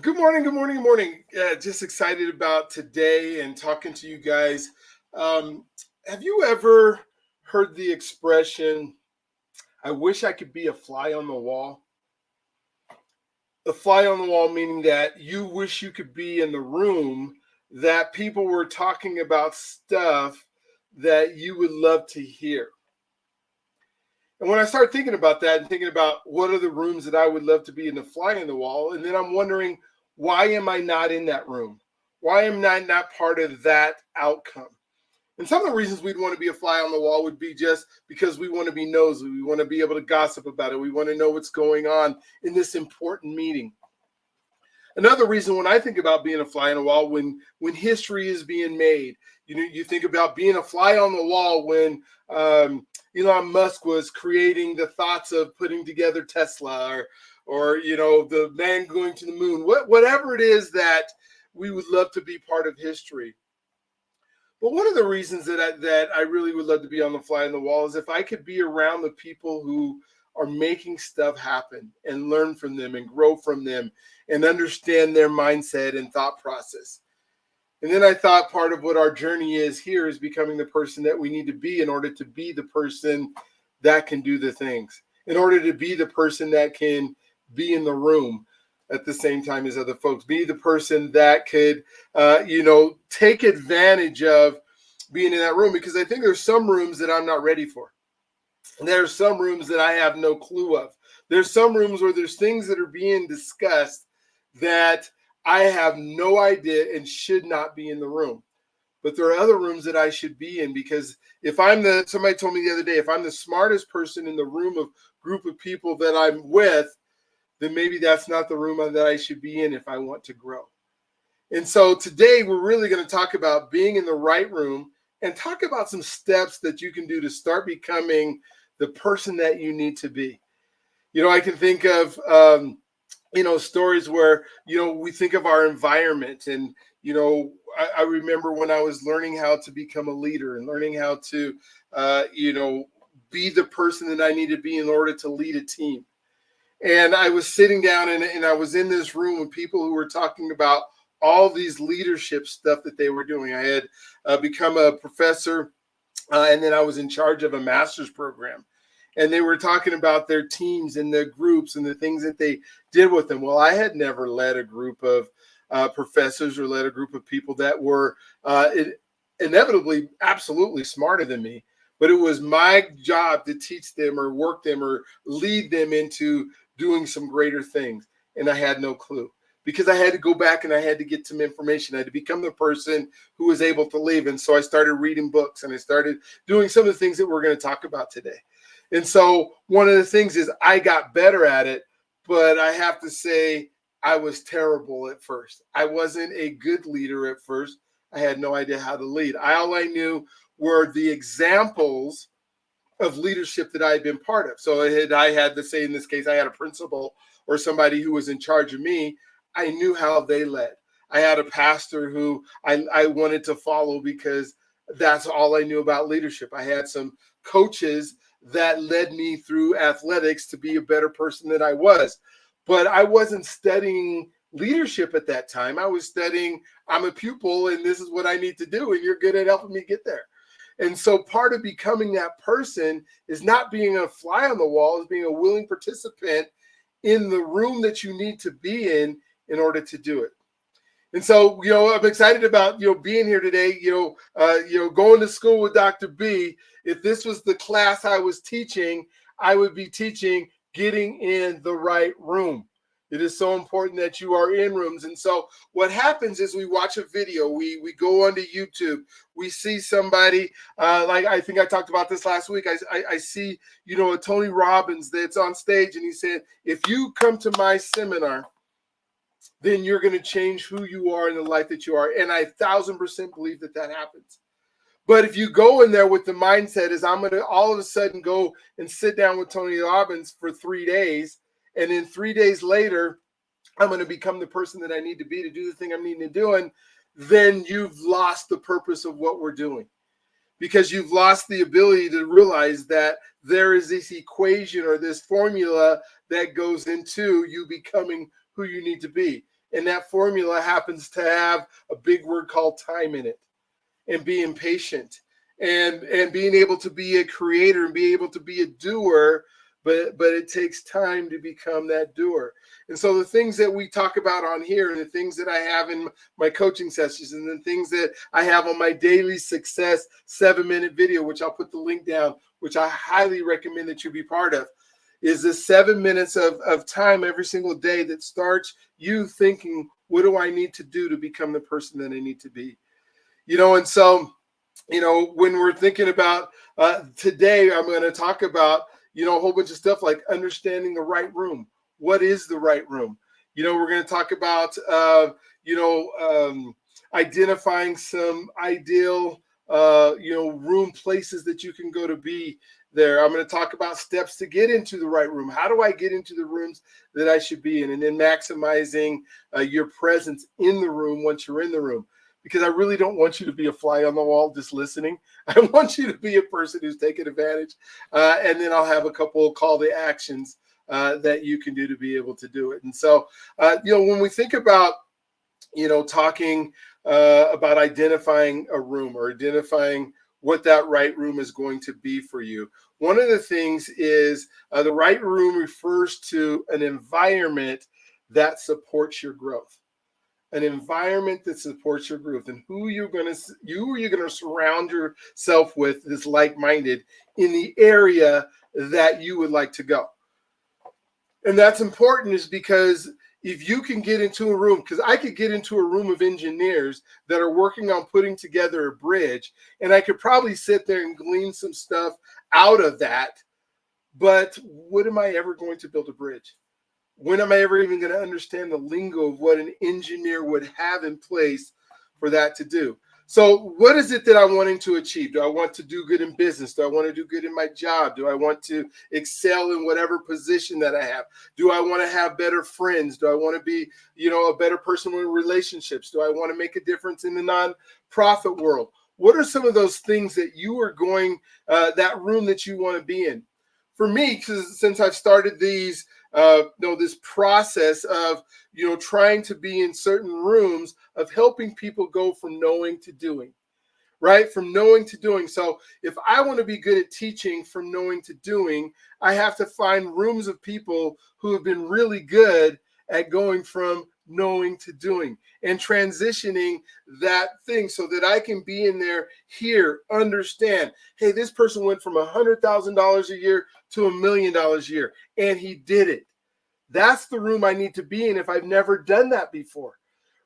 Good morning, good morning, good morning. Just excited about today and talking to you guys. Um, have you ever heard the expression, I wish I could be a fly on the wall? A fly on the wall meaning that you wish you could be in the room that people were talking about stuff that you would love to hear. And when I start thinking about that and thinking about what are the rooms that I would love to be in the fly in the wall, and then I'm wondering, why am I not in that room? Why am I not part of that outcome? And some of the reasons we'd want to be a fly on the wall would be just because we want to be nosy. We want to be able to gossip about it. We want to know what's going on in this important meeting. Another reason when I think about being a fly on the wall, when history is being made, you think about being a fly on the wall when Elon Musk was creating the thoughts of putting together Tesla, or the man going to the moon, whatever it is that we would love to be part of history. But one of the reasons that I really would love to be on the fly on the wall is if I could be around the people who are making stuff happen and learn from them and grow from them and understand their mindset and thought process. And then I thought part of what our journey is here is becoming the person that we need to be in order to be the person that can do the things, in order to be the person that can be in the room at the same time as other folks, be the person that could, take advantage of being in that room. Because I think there's some rooms that I'm not ready for. There's some rooms that I have no clue of. There's some rooms where there's things that are being discussed that I have no idea and should not be in the room. But there are other rooms that I should be in, because somebody told me the other day, if I'm the smartest person in the room of group of people that I'm with, then maybe that's not the room that I should be in if I want to grow. And so today we're really going to talk about being in the right room and talk about some steps that you can do to start becoming the person that you need to be. I can think of, stories where, we think of our environment. And, I remember when I was learning how to become a leader and learning how to, be the person that I need to be in order to lead a team. And I was sitting down and I was in this room with people who were talking about all these leadership stuff that they were doing. I had become a professor, and then I was in charge of a master's program. And they were talking about their teams and their groups and the things that they did with them. Well, I had never led a group of professors or led a group of people that were inevitably absolutely smarter than me. But it was my job to teach them or work them or lead them into doing some greater things. And I had no clue, because I had to go back and I had to get some information. I had to become the person who was able to leave. And so I started reading books and I started doing some of the things that we're going to talk about today. And so one of the things is I got better at it, but I have to say I was terrible at first. I wasn't a good leader at first. I had no idea how to lead. All I knew were the examples of leadership that I had been part of. So I had to say, in this case, I had a principal or somebody who was in charge of me. I knew how they led. I had a pastor who I wanted to follow because that's all I knew about leadership. I had some coaches that led me through athletics to be a better person than I was. But I wasn't studying leadership at that time. I was studying, I'm a pupil and this is what I need to do, and you're good at helping me get there. And so part of becoming that person is not being a fly on the wall, is being a willing participant in the room that you need to be in order to do it. And so, I'm excited about, being here today, going to school with Dr. B. If this was the class I was teaching, I would be teaching getting in the right room. It is so important that you are in rooms. And so what happens is we watch a video, we go onto YouTube, we see somebody, like I think I talked about this last week. I see, a Tony Robbins that's on stage, and he said, if you come to my seminar, then you're going to change who you are in the life that you are. And I 1,000% believe that happens. But if you go in there with the mindset is I'm going to all of a sudden go and sit down with Tony Robbins for 3 days, and then 3 days later, I'm going to become the person that I need to be to do the thing I'm needing to do, and then you've lost the purpose of what we're doing, because you've lost the ability to realize that there is this equation or this formula that goes into you becoming who you need to be. And that formula happens to have a big word called time in it, and being patient, and being able to be a creator and be able to be a doer. But it takes time to become that doer. And so the things that we talk about on here, and the things that I have in my coaching sessions, and the things that I have on my daily success 7-minute video, which I'll put the link down, which I highly recommend that you be part of, is the 7 minutes of time every single day that starts you thinking, what do I need to do to become the person that I need to be? And so, when we're thinking about today, I'm going to talk about, a whole bunch of stuff like understanding the right room. What is the right room? We're going to talk about, identifying some ideal, room places that you can go to be there. I'm going to talk about steps to get into the right room. How do I get into the rooms that I should be in? And then maximizing your presence in the room once you're in the room. Because I really don't want you to be a fly on the wall just listening. I want you to be a person who's taking advantage. And then I'll have a couple of call to actions that you can do to be able to do it. And so, when we think about, talking about identifying a room or identifying what that right room is going to be for you, one of the things is the right room refers to an environment that supports your growth. An environment that supports your growth, and who you're going to surround yourself with that's like-minded in the area that you would like to go. And that's important, is because if you can get into a room, because I could get into a room of engineers that are working on putting together a bridge, and I could probably sit there and glean some stuff out of that. But when am I ever going to build a bridge? When am I ever even going to understand the lingo of what an engineer would have in place for that to do? So what is it that I'm wanting to achieve? Do I want to do good in business? Do I want to do good in my job? Do I want to excel in whatever position that I have? Do I want to have better friends? Do I want to be, a better person with relationships? Do I want to make a difference in the nonprofit world? What are some of those things that you are going, that room that you want to be in? For me, because since I've started these, this process of, trying to be in certain rooms, of helping people go from knowing to doing, right? From knowing to doing. So if I want to be good at teaching from knowing to doing, I have to find rooms of people who have been really good at going from knowing to doing and transitioning that thing, so that I can be in there, here, understand, hey, this person went from $100,000 a year to $1 million a year, and he did it. That's the room I need to be in if I've never done that before,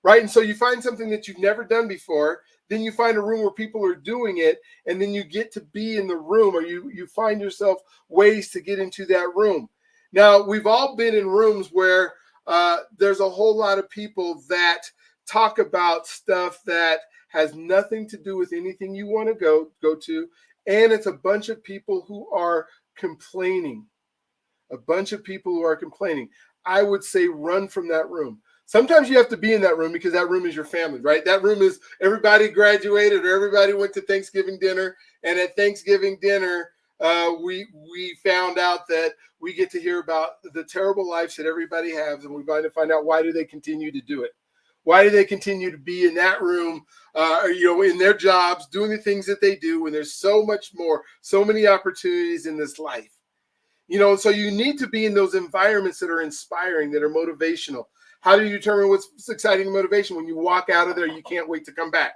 right? And so you find something that you've never done before, then you find a room where people are doing it, and then you get to be in the room, or you find yourself ways to get into that room. Now, we've all been in rooms where there's a whole lot of people that talk about stuff that has nothing to do with anything you want to go to, and it's a bunch of people who are complaining. A bunch of people who are complaining. I would say run from that room. Sometimes you have to be in that room because that room is your family, right? That room is everybody graduated or everybody went to Thanksgiving dinner, and at Thanksgiving dinner, we found out that we get to hear about the terrible lives that everybody has, and we're going to find out, why do they continue to do it? Why do they continue to be in that room, in their jobs, doing the things that they do, when there's so much more, so many opportunities in this life? So you need to be in those environments that are inspiring, that are motivational. How do you determine what's exciting and motivation? When you walk out of there, you can't wait to come back.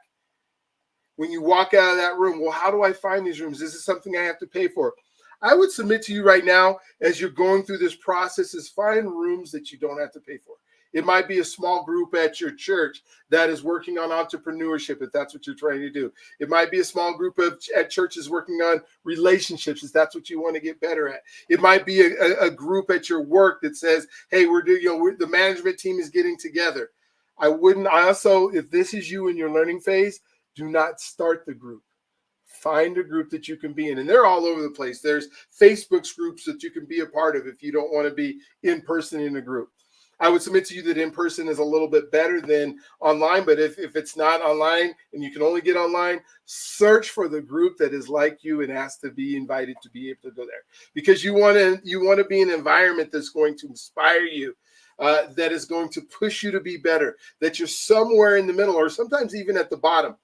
When you walk out of that room, well, how do I find these rooms? This is something I have to pay for. I would submit to you right now, as you're going through this process, is find rooms that you don't have to pay for. It might be a small group at your church that is working on entrepreneurship, if that's what you're trying to do. It might be a small group at churches working on relationships, if that's what you want to get better at. It might be a group at your work that says, hey, the management team is getting together. I also, if this is you in your learning phase, do not start the group. Find a group that you can be in. And they're all over the place. There's Facebook groups that you can be a part of if you don't want to be in person in a group. I would submit to you that in person is a little bit better than online, but if it's not online and you can only get online, search for the group that is like you and ask to be invited to be able to go there, because you want to be in an environment that's going to inspire you. that is going to push you to be better, that you're somewhere in the middle or sometimes even at the bottom.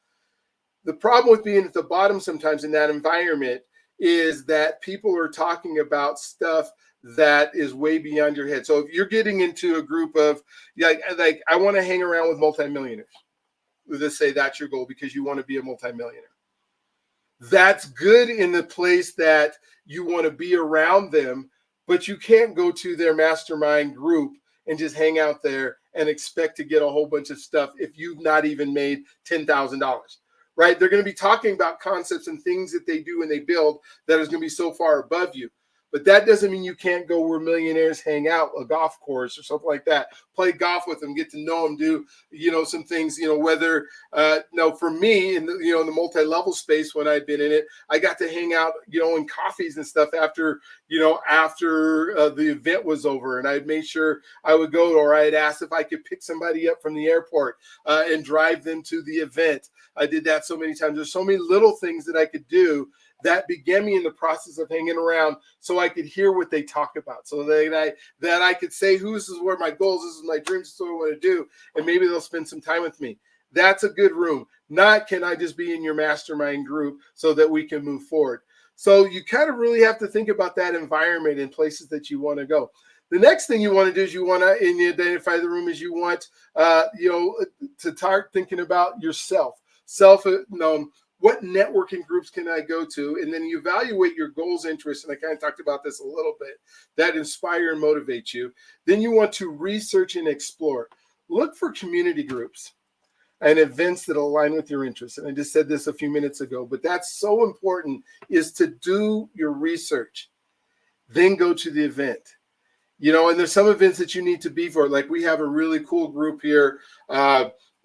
The problem with being at the bottom sometimes in that environment is that people are talking about stuff that is way beyond your head. So if you're getting into a group of like I want to hang around with multimillionaires, let's say that's your goal because you want to be a multimillionaire. That's good in the place that you want to be around them, but you can't go to their mastermind group and just hang out there and expect to get a whole bunch of stuff if you've not even made $10,000, right? They're going to be talking about concepts and things that they do and they build that is going to be so far above you. But that doesn't mean you can't go where millionaires hang out, a golf course or something like that. Play golf with them, get to know them, do some things. Whether for me in the multi-level space when I'd been in it, I got to hang out in coffees and stuff after the event was over, and I'd made sure I would go, or I'd asked if I could pick somebody up from the airport and drive them to the event. I did that so many times. There's so many little things that I could do that began me in the process of hanging around so I could hear what they talk about, so that I could say, this is where my goals, this is my dreams, this is what I want to do, and maybe they'll spend some time with me. That's a good room. Not can I just be in your mastermind group so that we can move forward. So you kind of really have to think about that environment and places that you want to go. The next thing you want to do is you want to, and you identify the room, is you want, to start thinking about yourself. What networking groups can I go to? And then you evaluate your goals, interests, and I kind of talked about this a little bit, that inspire and motivate you. Then you want to research and explore. Look for community groups and events that align with your interests. And I just said this a few minutes ago, but that's so important, is to do your research, then go to the event. And there's some events that you need to be for. Like we have a really cool group here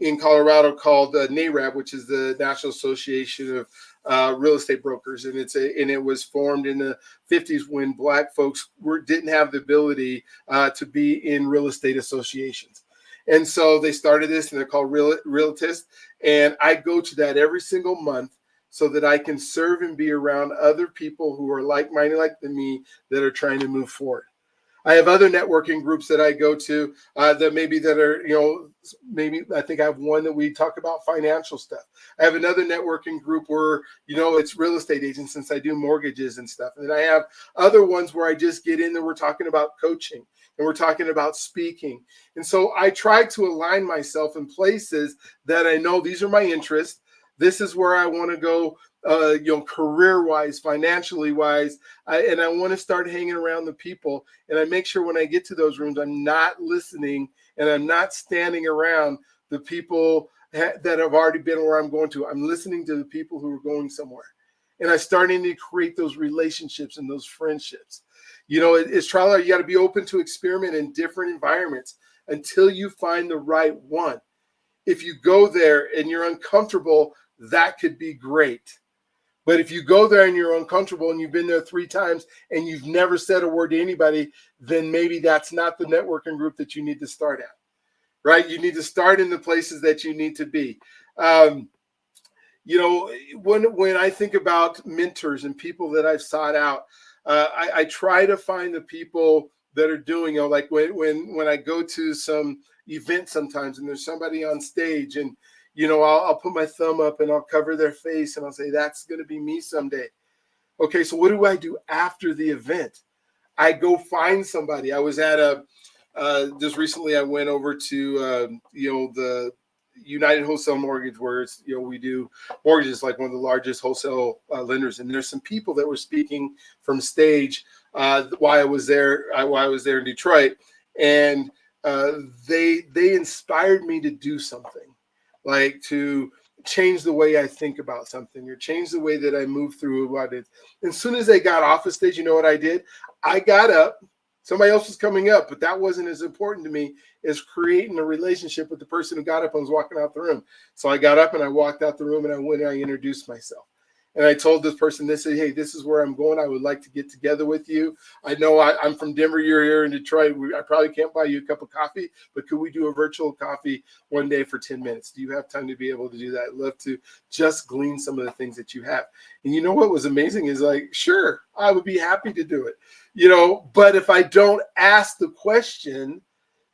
in Colorado called NAREB, which is the National Association of Real Estate Brokers, and it was formed in the 50s when Black folks didn't have the ability to be in real estate associations, and so they started this, and they're called Realtist, and I go to that every single month so that I can serve and be around other people who are like-minded like me that are trying to move forward. I have other networking groups that I go to maybe I think I have one that we talk about financial stuff. I have another networking group where, it's real estate agents, since I do mortgages and stuff. And then I have other ones where I just get in and we're talking about coaching and we're talking about speaking. And so I try to align myself in places that I know these are my interests. This is where I want to go, career-wise, financially-wise, and I want to start hanging around the people. And I make sure when I get to those rooms, I'm not listening and I'm not standing around the people that have already been where I'm going to. I'm listening to the people who are going somewhere. And I'm starting to create those relationships and those friendships. It's trial and error. You got to be open to experiment in different environments until you find the right one. If you go there and you're uncomfortable, that could be great. But if you go there and you're uncomfortable and you've been there 3 times and you've never said a word to anybody, then maybe that's not the networking group that you need to start at, right? You need to start in the places that you need to be. When I think about mentors and people that I've sought out, I try to find the people that are doing, like when I go to some event sometimes and there's somebody on stage and, I'll put my thumb up and I'll cover their face and I'll say, that's going to be me someday. Okay, so what do I do after the event? I go find somebody. I was at just recently I went over to, the United Wholesale Mortgage, where it's, we do mortgages, like one of the largest wholesale lenders. And there's some people that were speaking from stage while I was there in Detroit. And they inspired me to do something, like to change the way I think about something or change the way that I move through what it is. As soon as they got off the stage, you know what I did? I got up. Somebody else was coming up, but that wasn't as important to me as creating a relationship with the person who got up and was walking out the room. So I got up and I walked out the room and I went and I introduced myself. And I told this person, hey, this is where I'm going. I would like to get together with you. I know I'm from Denver. You're here in Detroit. I probably can't buy you a cup of coffee, but could we do a virtual coffee one day for 10 minutes? Do you have time to be able to do that? I'd love to just glean some of the things that you have. And you know what was amazing is, like, sure, I would be happy to do it. But if I don't ask the question,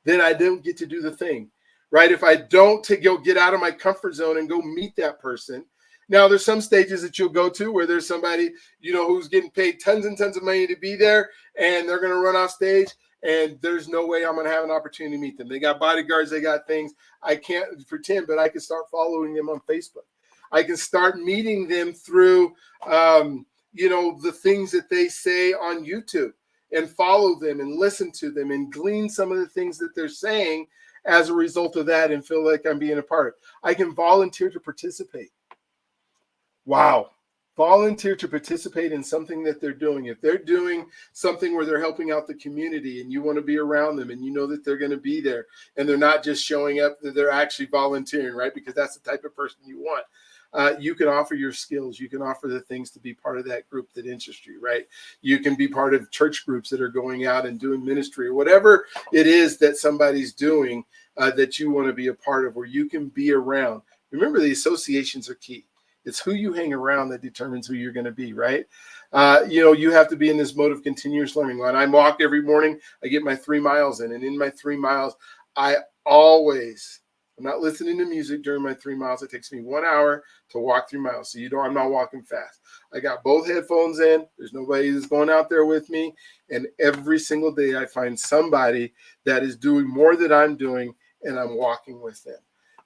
then I don't get to do the thing, right? If I don't get out of my comfort zone and go meet that person. Now, there's some stages that you'll go to where there's somebody, who's getting paid tons and tons of money to be there, and they're going to run off stage, and there's no way I'm going to have an opportunity to meet them. They got bodyguards, they got things. I can't pretend, but I can start following them on Facebook. I can start meeting them through, the things that they say on YouTube, and follow them and listen to them and glean some of the things that they're saying as a result of that, and feel like I'm being a part of it. I can volunteer to participate. Wow. Volunteer to participate in something that they're doing. If they're doing something where they're helping out the community and you want to be around them and you know that they're going to be there and they're not just showing up, that they're actually volunteering, right? Because that's the type of person you want. You can offer your skills. You can offer the things to be part of that group that interests you, right? You can be part of church groups that are going out and doing ministry, or whatever it is that somebody's doing that you want to be a part of, where you can be around. Remember, the associations are key. It's who you hang around that determines who you're going to be, right? You have to be in this mode of continuous learning. When I walk every morning, I get my 3 miles in. And in my 3 miles, I'm not listening to music during my 3 miles. It takes me 1 hour to walk 3 miles. So I'm not walking fast. I got both headphones in. There's nobody that's going out there with me. And every single day I find somebody that is doing more than I'm doing, and I'm walking with them.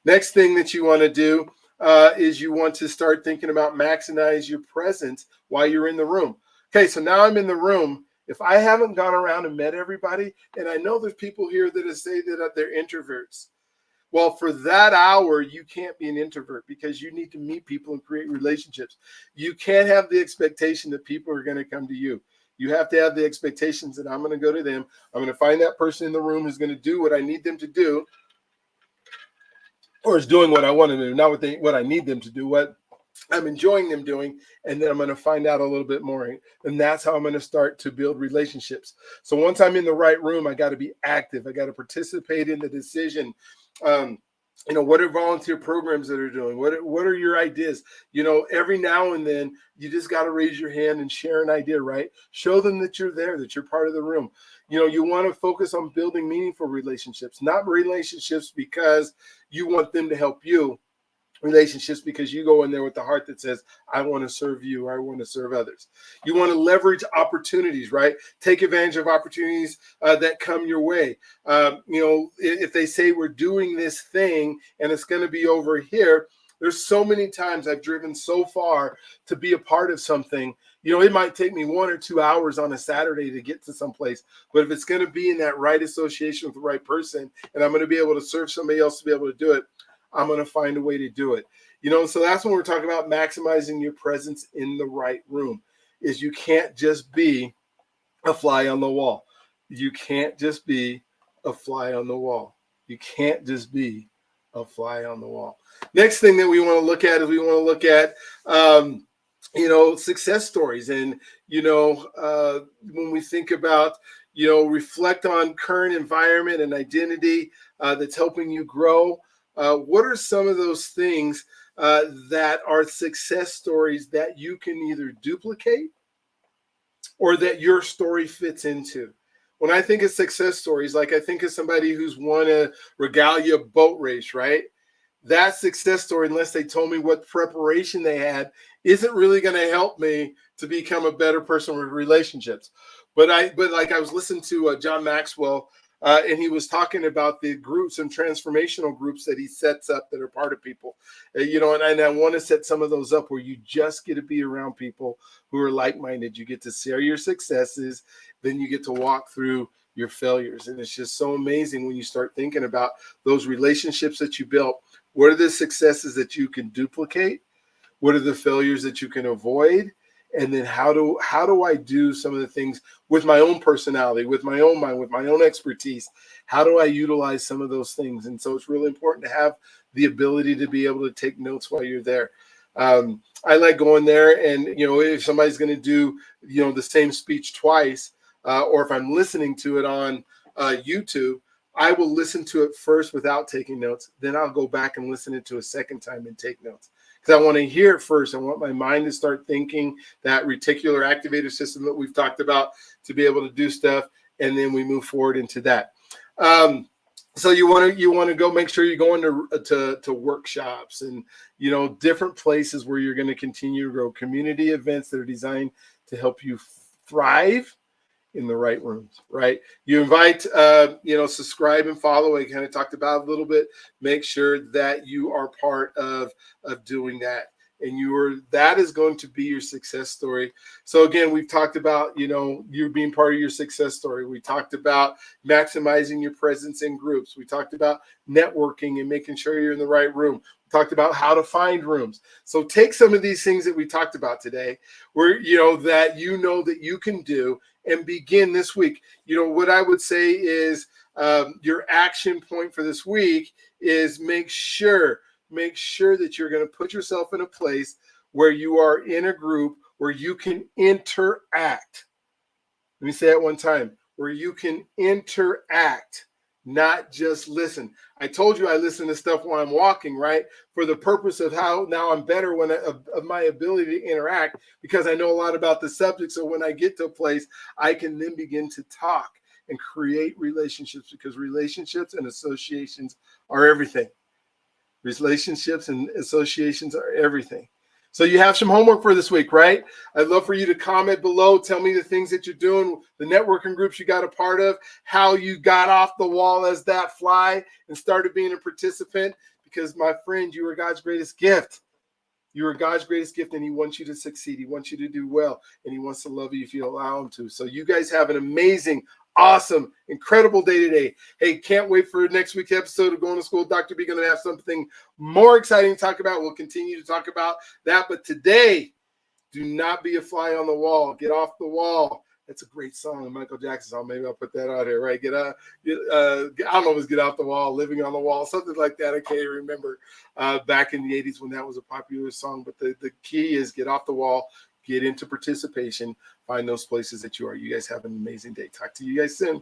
Next thing that you want to do is you want to start thinking about maximize your presence while you're in the room. Okay, so now I'm in the room. If I haven't gone around and met everybody, and I know there's people here that say that they're introverts. Well, for that hour, you can't be an introvert, because you need to meet people and create relationships. You can't have the expectation that people are going to come to you. You have to have the expectations that I'm going to go to them. I'm going to find that person in the room who's going to do what I need them to do, or is doing what I want them to do, not what I need them to do, what I'm enjoying them doing. And then I'm going to find out a little bit more. And that's how I'm going to start to build relationships. So once I'm in the right room, I got to be active. I got to participate in the decision. What are volunteer programs that are doing? What are your ideas? Every now and then you just got to raise your hand and share an idea, right? Show them that you're there, that you're part of the room. You want to focus on building meaningful relationships, not relationships because you want them to help you. Relationships because you go in there with the heart that says, I want to serve you, or I want to serve others. You want to leverage opportunities, right? Take advantage of opportunities that come your way. If they say we're doing this thing and it's going to be over here, there's so many times I've driven so far to be a part of something. It might take me 1 or 2 hours on a Saturday to get to someplace, but if it's going to be in that right association with the right person, and I'm going to be able to serve somebody else to be able to do it, I'm going to find a way to do it. So that's when we're talking about maximizing your presence in the right room. Is you can't just be a fly on the wall. You can't just be a fly on the wall. You can't just be a fly on the wall. Next thing that we want to look at success stories. And, when we think about, reflect on current environment and identity that's helping you grow. What are some of those things that are success stories that you can either duplicate or that your story fits into? When I think of success stories, like I think of somebody who's won a regalia boat race, right? That success story, unless they told me what preparation they had, isn't really going to help me to become a better person with relationships. But like I was listening to John Maxwell, and he was talking about the groups and transformational groups that he sets up that are part of people. And I want to set some of those up where you just get to be around people who are like-minded. You get to share your successes, then you get to walk through your failures. And it's just so amazing when you start thinking about those relationships that you built. What are the successes that you can duplicate? What are the failures that you can avoid? And then how do I do some of the things with my own personality, with my own mind, with my own expertise? How do I utilize some of those things? And so it's really important to have the ability to be able to take notes while you're there. I like going there, and if somebody's going to do the same speech twice, or if I'm listening to it on YouTube, I will listen to it first without taking notes. Then I'll go back and listen it to a second time and take notes, because I want to hear it first. I want my mind to start thinking, that reticular activator system that we've talked about, to be able to do stuff, and then we move forward into that. So you want to go make sure you're going to workshops and different places where you're going to continue to grow, community events that are designed to help you thrive in the right rooms, right? You invite, subscribe and follow. I kind of talked about a little bit. Make sure that you are part of doing that, and that is going to be your success story. So again, we've talked about you being part of your success story. We talked about maximizing your presence in groups. We talked about networking and making sure you're in the right room. We talked about how to find rooms. So take some of these things that we talked about today, where that that you can do, and begin this week. What I would say is your action point for this week is make sure that you're going to put yourself in a place where you are in a group where you can interact. Let me say that one time, where you can interact, not just listen. I told you I listen to stuff while I'm walking, right? For the purpose of how now I'm better of my ability to interact, because I know a lot about the subject. So when I get to a place, I can then begin to talk and create relationships, because relationships and associations are everything. Relationships and associations are everything. So you have some homework for this week, right? I'd love for you to comment below. Tell me the things that you're doing, the networking groups you got a part of, how you got off the wall as that fly and started being a participant. Because my friend, you are God's greatest gift. You are God's greatest gift, and he wants you to succeed. He wants you to do well, and he wants to love you if you allow him to. So you guys have an amazing, awesome, incredible day today. Hey, can't wait for next week's episode of Going to School. Dr. B going to have something more exciting to talk about. We'll continue to talk about that. But today, do not be a fly on the wall. Get off the wall. That's a great song, Michael Jackson song. Maybe I'll put that out here, right? I don't know if it's Get Off the Wall, Living on the Wall, something like that. I can't remember back in the 80s when that was a popular song. But the key is get off the wall, get into participation, find those places that you are. You guys have an amazing day. Talk to you guys soon.